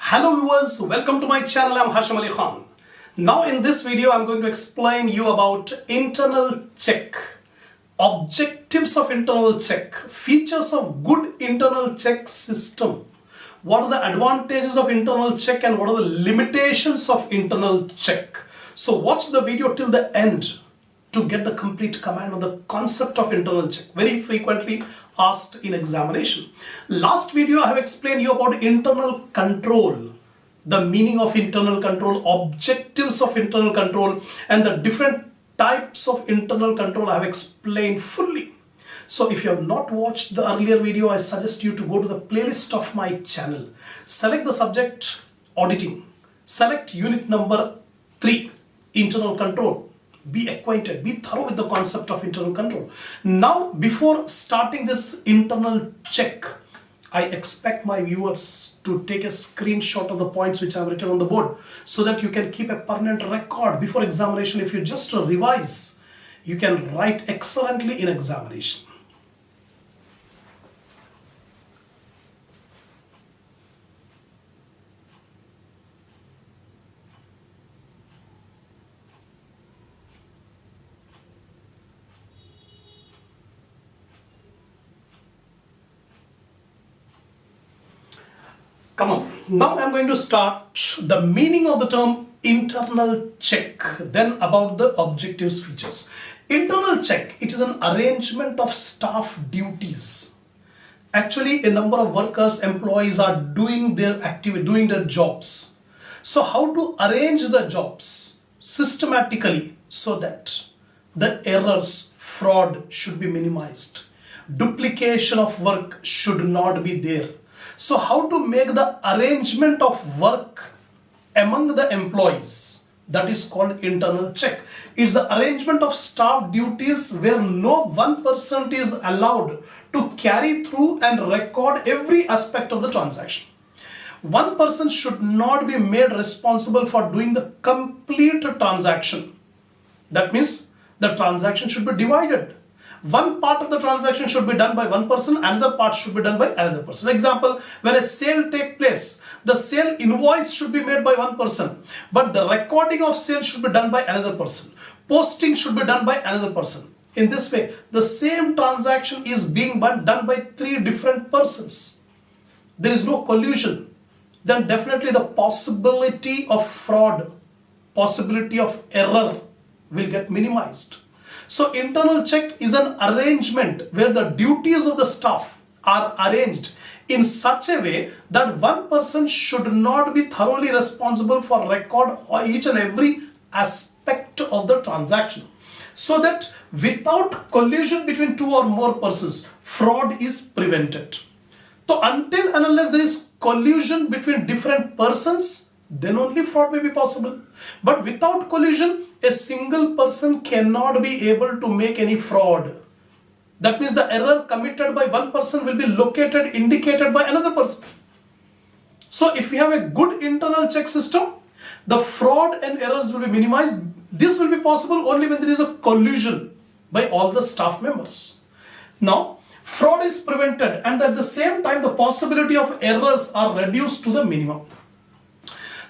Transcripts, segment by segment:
Hello viewers, welcome to my channel. I'm Hasham Ali Khan. Now in this video I'm going to explain you about internal check, objectives of internal check, features of good internal check system, what are the advantages of internal check and what are the limitations of internal check. So watch the video till the end to get the complete command on the concept of internal check, very frequently asked in examination. Last video I have explained you about internal control, the meaning of internal control, objectives of internal control, and the different types of internal control I have explained fully. So if you have not watched the earlier video, I suggest you to go to the playlist of my channel, select the subject auditing, select unit number 3, internal control. Be acquainted, be thorough with the concept of internal control. Now, before starting this internal check, I expect my viewers to take a screenshot of the points which I have written on the board so that you can keep a permanent record before examination. If you just revise, you can write excellently in examination. Come on. Now I'm going to start the meaning of the term internal check, then about the objectives, features. Internal check, it is an arrangement of staff duties. Actually, a number of workers, employees are doing their activity, doing their jobs. So how to arrange the jobs systematically so that the errors, fraud should be minimized. Duplication of work should not be there. So how to make the arrangement of work among the employees, that is called internal check. It's the arrangement of staff duties where no one person is allowed to carry through and record every aspect of the transaction. One person should not be made responsible for doing the complete transaction. That means the transaction should be divided. One part of the transaction should be done by one person, another part should be done by another person. Example, when a sale takes place, the sale invoice should be made by one person, but the recording of sale should be done by another person. Posting should be done by another person. In this way, the same transaction is being done by 3 different persons. There is no collusion. Then definitely the possibility of fraud, possibility of error will get minimized. So internal check is an arrangement where the duties of the staff are arranged in such a way that one person should not be thoroughly responsible for record each and every aspect of the transaction, so that without collusion between 2 or more persons, fraud is prevented. So until and unless there is collusion between different persons, then only fraud may be possible. But without collusion, a single person cannot be able to make any fraud. That means the error committed by one person will be located, indicated by another person. So if we have a good internal check system, the fraud and errors will be minimized. This will be possible only when there is a collusion by all the staff members. Now, fraud is prevented and at the same time the possibility of errors are reduced to the minimum.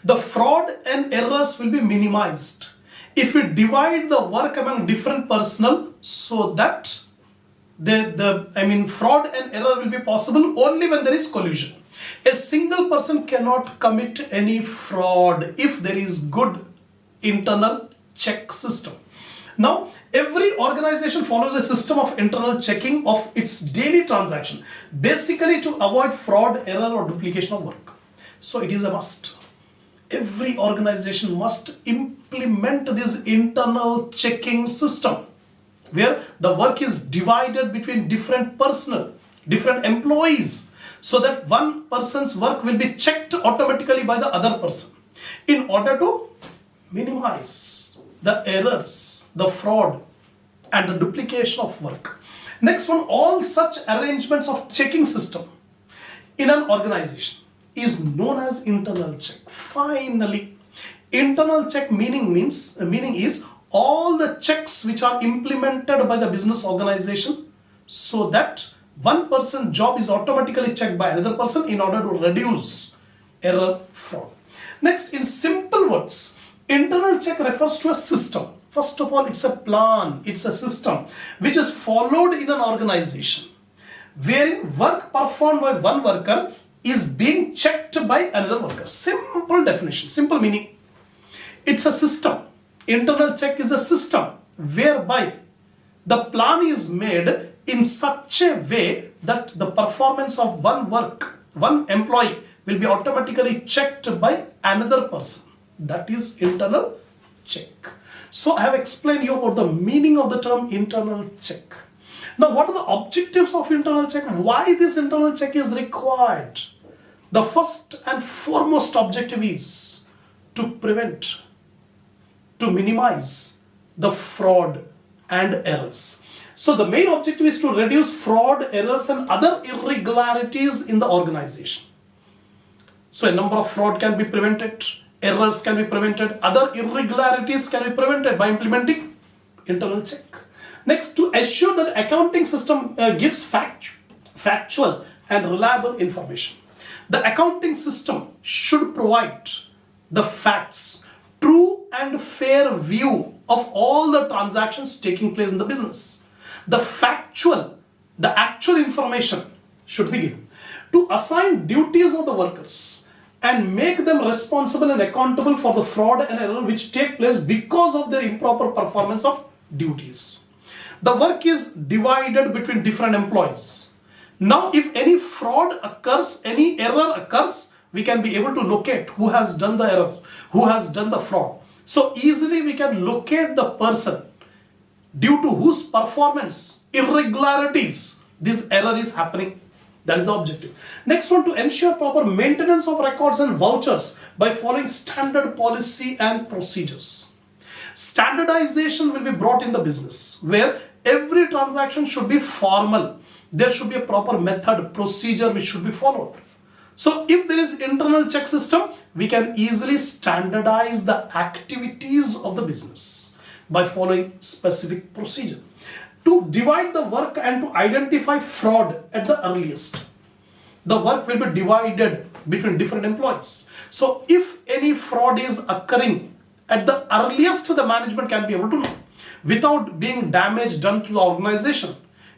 The fraud and errors will be minimized if we divide the work among different personnel so that fraud and error will be possible only when there is collusion. A single person cannot commit any fraud if there is good internal check system. Now, every organization follows a system of internal checking of its daily transaction, basically to avoid fraud, error or duplication of work. So it is a must. Every organization must implement this internal checking system where the work is divided between different personnel, different employees, so that one person's work will be checked automatically by the other person in order to minimize the errors, the fraud and the duplication of work. Next one, all such arrangements of checking system in an organization is known as internal check. Finally, internal check meaning is all the checks which are implemented by the business organization so that one person's job is automatically checked by another person in order to reduce error, fraud. Next, in simple words, internal check refers to a system. First of all, it's a plan, it's a system which is followed in an organization, wherein work performed by one worker is being checked by another worker. Simple definition, simple meaning. It's a system. Internal check is a system whereby the plan is made in such a way that the performance of one employee will be automatically checked by another person. That is internal check. So I have explained you about the meaning of the term internal check. Now, what are the objectives of internal check? Why this internal check is required? The first and foremost objective is to prevent, to minimize the fraud and errors. So the main objective is to reduce fraud, errors and other irregularities in the organization. So a number of fraud can be prevented, errors can be prevented, other irregularities can be prevented by implementing internal check. Next, to assure that accounting system gives factual and reliable information. The accounting system should provide the facts, true and fair view of all the transactions taking place in the business. The actual information should be given. To assign duties of the workers and make them responsible and accountable for the fraud and error which take place because of their improper performance of duties. The work is divided between different employees. Now, if any fraud occurs, any error occurs, we can be able to locate who has done the error, who has done the fraud. So easily we can locate the person due to whose performance, irregularities, this error is happening. That is the objective. Next one, to ensure proper maintenance of records and vouchers by following standard policy and procedures. Standardization will be brought in the business where every transaction should be formal. There should be a proper method, procedure which should be followed. So if there is internal check system, we can easily standardize the activities of the business by following specific procedure. To divide the work and to identify fraud at the earliest. The work will be divided between different employees. So if any fraud is occurring at the earliest, the management can be able to know without being damage done to the organization.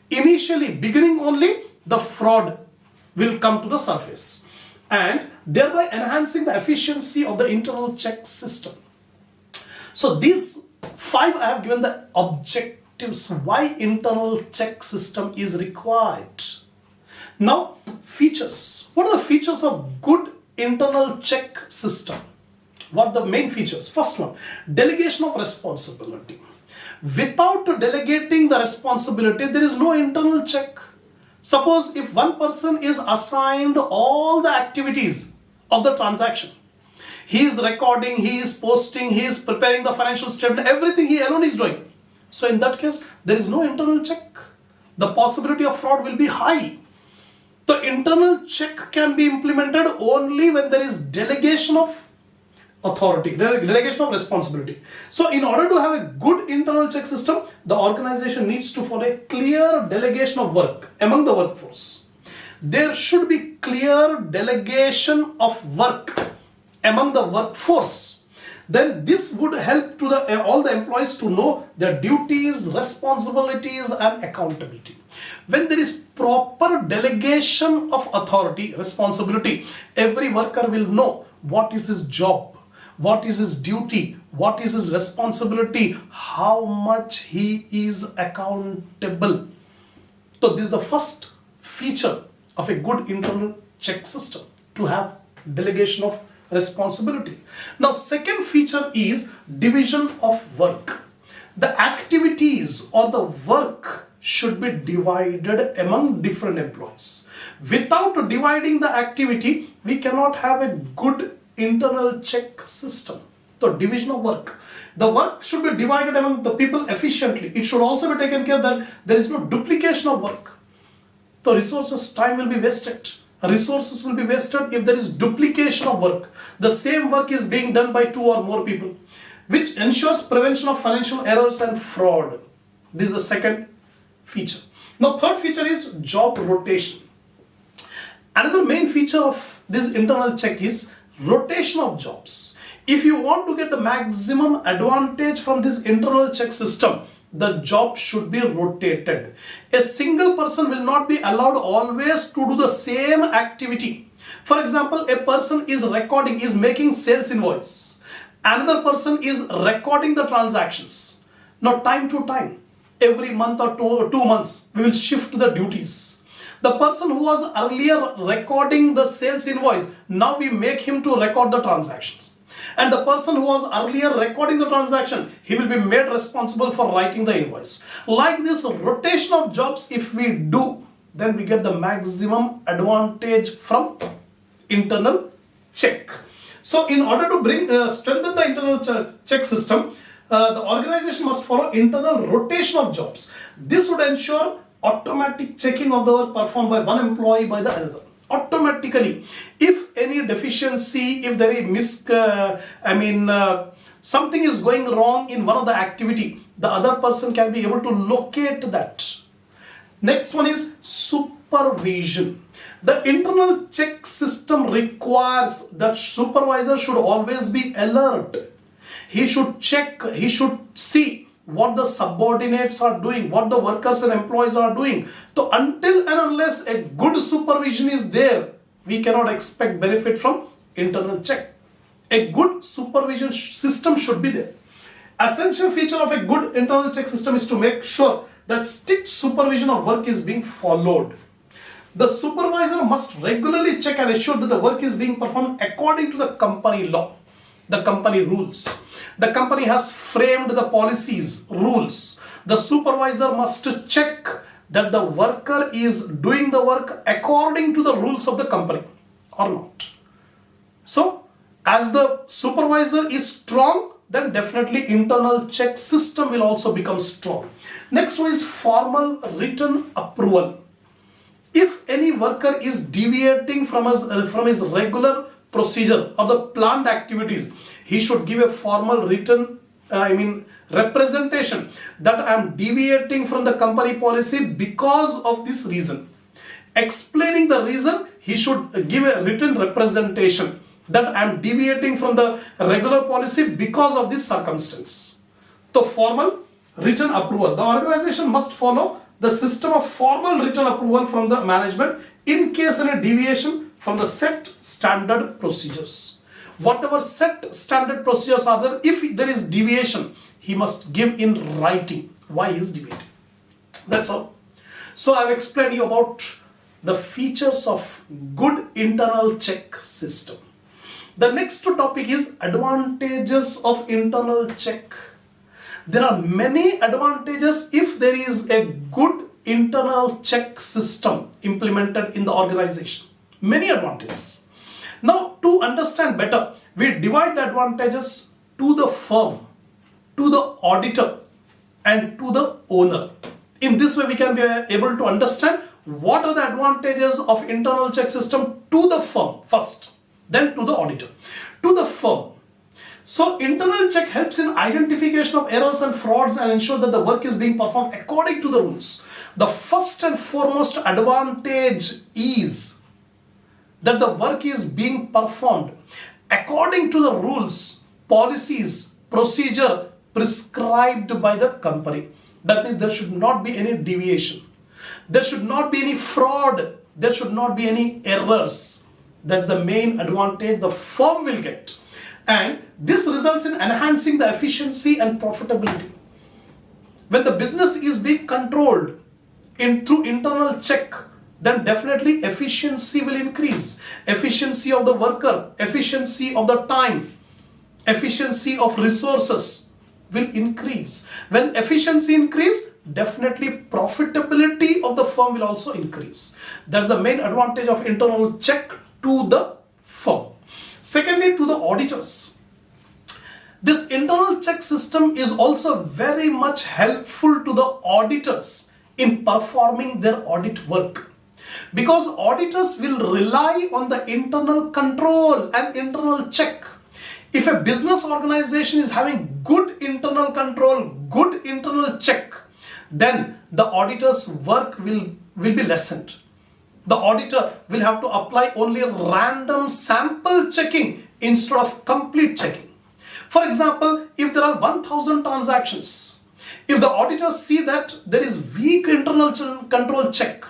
Initially, beginning only, the fraud will come to the surface and thereby enhancing the efficiency of the internal check system. So these 5 I have given the objectives why internal check system is required. Now, features. What are the features of good internal check system? What are the main features? First one, delegation of responsibility. Without delegating the responsibility, there is no internal check. Suppose if one person is assigned all the activities of the transaction, he is recording, he is posting, he is preparing the financial statement, everything he alone is doing. So in that case, there is no internal check. The possibility of fraud will be high. The internal check can be implemented only when there is delegation of authority, delegation of responsibility. So in order to have a good internal check system, the organization needs to follow a clear delegation of work among the workforce. There should be clear delegation of work among the workforce. Then this would help to all the employees to know their duties, responsibilities and accountability. When there is proper delegation of authority, responsibility, every worker will know what is his job, what is his duty, what is his responsibility, how much he is accountable. So this is the first feature of a good internal check system, to have delegation of responsibility. Now, second feature is division of work. The activities or the work should be divided among different employees. Without dividing the activity, we cannot have a good internal check system. So division of work. The work should be divided among the people efficiently. It should also be taken care that there is no duplication of work. The resources, time will be wasted. Resources will be wasted if there is duplication of work. The same work is being done by 2 or more people, which ensures prevention of financial errors and fraud. This is the second feature. Now, third feature is job rotation. Another main feature of this internal check is rotation of jobs. If you want to get the maximum advantage from this internal check system, the job should be rotated. A single person will not be allowed always to do the same activity. For example, a person is making sales invoice. Another person is recording the transactions. Now, time to time, every month or 2 months, we will shift the duties. The person who was earlier recording the sales invoice, now we make him to record the transactions. And the person who was earlier recording the transaction, he will be made responsible for writing the invoice. Like this rotation of jobs, if we do, then we get the maximum advantage from internal check. So in order to strengthen the internal check system, the organization must follow internal rotation of jobs. This would ensure automatic checking of the work performed by one employee by the other. Automatically, if any deficiency, if there is something is going wrong in one of the activity, the other person can be able to locate that. Next one is supervision. The internal check system requires that supervisor should always be alert. He should check, he should see what the subordinates are doing, what the workers and employees are doing. So until and unless a good supervision is there, we cannot expect benefit from internal check. A good supervision system should be there. Essential feature of a good internal check system is to make sure that strict supervision of work is being followed. The supervisor must regularly check and ensure that the work is being performed according to the company law, the company rules. The company has framed the policies, rules. The supervisor must check that the worker is doing the work according to the rules of the company or not. So, as the supervisor is strong, then definitely internal check system will also become strong. Next one is formal written approval. If any worker is deviating from his regular procedure or the planned activities, he should give a formal written representation that I am deviating from the company policy because of this reason. Explaining the reason, he should give a written representation that I am deviating from the regular policy because of this circumstance. So formal written approval. The organization must follow the system of formal written approval from the management in case any deviation from the set standard procedures. Whatever set standard procedures are there, if there is deviation, he must give in writing why he is deviating. That's all. So I have explained you about the features of good internal check system. The next topic is advantages of internal check. There are many advantages if there is a good internal check system implemented in the organization. Many advantages. Now, to understand better, we divide the advantages to the firm, to the auditor, and to the owner. In this way, we can be able to understand what are the advantages of internal check system to the firm first, then to the auditor. To the firm. So, internal check helps in identification of errors and frauds and ensure that the work is being performed according to the rules. The first and foremost advantage is that the work is being performed according to the rules, policies, procedure prescribed by the company. That means there should not be any deviation. There should not be any fraud. There should not be any errors. That's the main advantage the firm will get. And this results in enhancing the efficiency and profitability. When the business is being controlled through internal check, then definitely efficiency will increase. Efficiency of the worker, efficiency of the time, efficiency of resources will increase. When efficiency increase, definitely profitability of the firm will also increase. That's the main advantage of internal check to the firm. Secondly, to the auditors. This internal check system is also very much helpful to the auditors in performing their audit work. Because auditors will rely on the internal control and internal check. If a business organization is having good internal control, good internal check, then the auditor's work will be lessened. The auditor will have to apply only random sample checking instead of complete checking. For example, if there are 1000 transactions, if the auditors see that there is weak internal control check,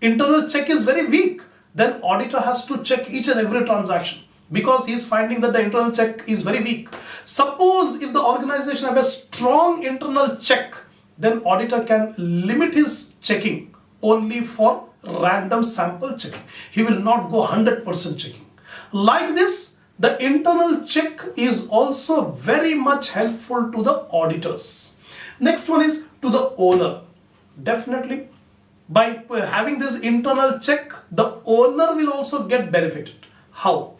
internal check is very weak, then auditor has to check each and every transaction because he is finding that the internal check is very weak. Suppose if the organization has a strong internal check, then auditor can limit his checking only for random sample checking. He will not go 100% checking. Like this, the internal check is also very much helpful to the auditors. Next one is to the owner. Definitely, by having this internal check, the owner will also get benefited. How?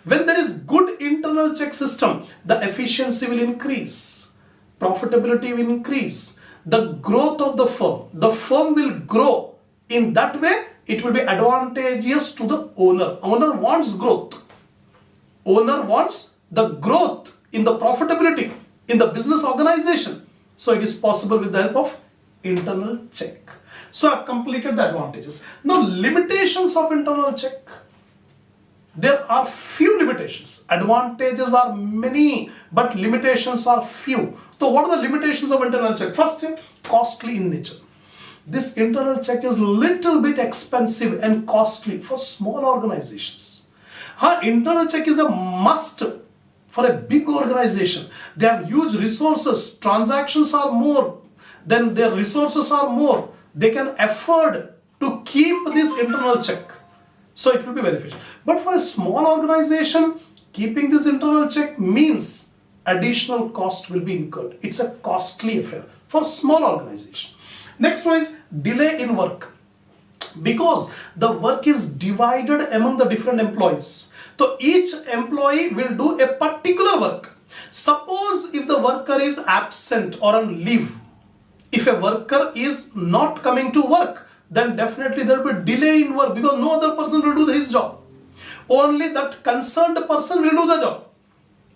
When there is good internal check system, the efficiency will increase, profitability will increase, the growth of the firm will grow. In that way, it will be advantageous to the owner. Owner wants growth. Owner wants the growth in the profitability in the business organization. So it is possible with the help of internal check. So I have completed the advantages. Now limitations of internal check. There are few limitations. Advantages are many, but limitations are few. So what are the limitations of internal check? First, costly in nature. This internal check is little bit expensive and costly for small organizations. Internal check is a must for a big organization. They have huge resources, transactions are more, then their resources are more. They can afford to keep this internal check. So it will be beneficial. But for a small organization, keeping this internal check means additional cost will be incurred. It's a costly affair for small organization. Next one is delay in work. Because the work is divided among the different employees. So each employee will do a particular work. Suppose if the worker is absent or on leave, if a worker is not coming to work, then definitely there will be delay in work because no other person will do his job. Only that concerned person will do the job.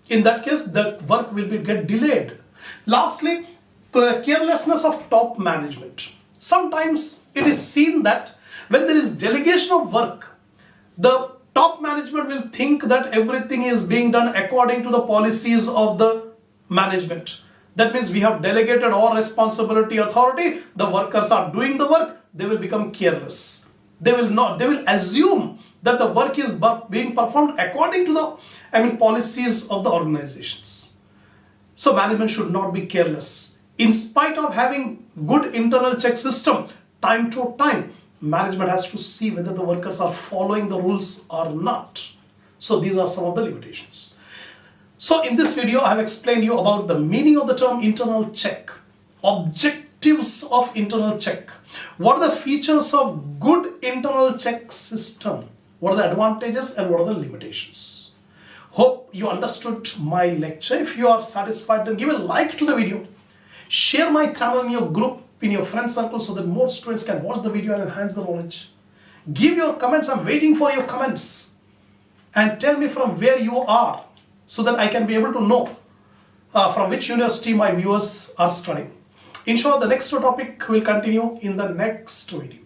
In that case, the work will get delayed. Lastly, carelessness of top management. Sometimes it is seen that when there is delegation of work, the top management will think that everything is being done according to the policies of the management. That means we have delegated all responsibility, authority, the workers are doing the work, they will become careless. They will assume that the work is being performed according to the policies of the organizations. So management should not be careless. In spite of having good internal check system, time to time, management has to see whether the workers are following the rules or not. So these are some of the limitations. So in this video, I have explained you about the meaning of the term internal check, objectives of internal check, what are the features of good internal check system, what are the advantages and what are the limitations. Hope you understood my lecture. If you are satisfied, then give a like to the video. Share my channel in your group, in your friend circle so that more students can watch the video and enhance the knowledge. Give your comments. I'm waiting for your comments. And tell me from where you are so that I can be able to know from which university my viewers are studying. Inshallah, the next topic will continue in the next video.